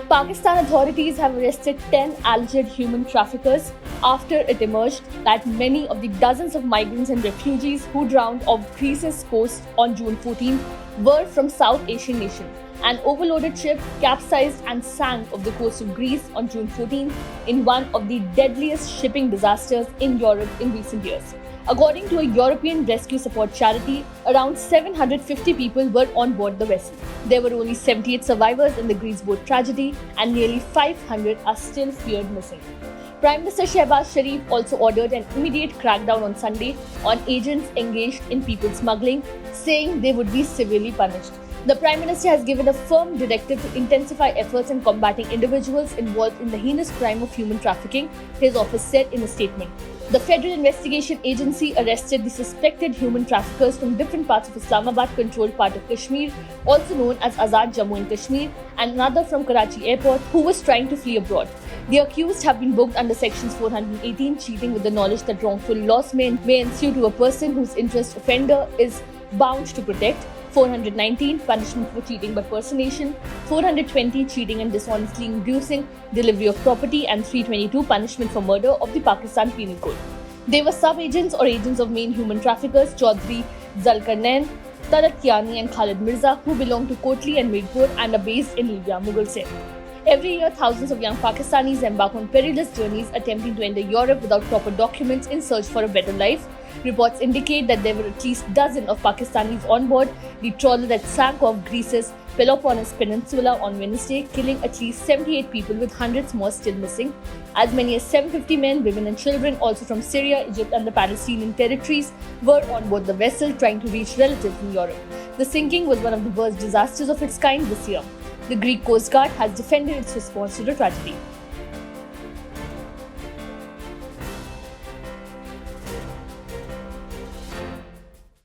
Pakistan authorities have arrested 10 alleged human traffickers after it emerged that many of the dozens of migrants and refugees who drowned off Greece's coast on June 14 were from South Asian nation. An overloaded ship capsized and sank off the coast of Greece on June 14 in one of the deadliest shipping disasters in Europe in recent years. According to a European rescue support charity, around 750 people were on board the vessel. There were only 78 survivors in the Greece boat tragedy, and nearly 500 are still feared missing. Prime Minister Shehbaz Sharif also ordered an immediate crackdown on Sunday on agents engaged in people smuggling, saying they would be severely punished. The Prime Minister has given a firm directive to intensify efforts in combating individuals involved in the heinous crime of human trafficking, his office said in a statement. The Federal Investigation Agency arrested the suspected human traffickers from different parts of Islamabad-controlled part of Kashmir, also known as Azad Jammu and Kashmir, and another from Karachi airport who was trying to flee abroad. The accused have been booked under sections 418, cheating with the knowledge that wrongful loss may ensue to a person whose interest offender is bound to protect, 419, punishment for cheating by personation, 420, cheating and dishonestly inducing delivery of property, and 322, punishment for murder of the Pakistan Penal Code. They were sub-agents or agents of main human traffickers Chaudhry Zulkarnain, Talat Kiani and Khalid Mirza, who belong to Kotli and Mirpur and are based in Libya, Mughal Sindh. Every year, thousands of young Pakistanis embark on perilous journeys attempting to enter Europe without proper documents in search for a better life. Reports indicate that there were at least a dozen of Pakistanis on board the trawler that sank off Greece's Peloponnese Peninsula on Wednesday, killing at least 78 people with hundreds more still missing. As many as 750 men, women and children, also from Syria, Egypt and the Palestinian territories, were on board the vessel trying to reach relatives in Europe. The sinking was one of the worst disasters of its kind this year. The Greek Coast Guard has defended its response to the tragedy.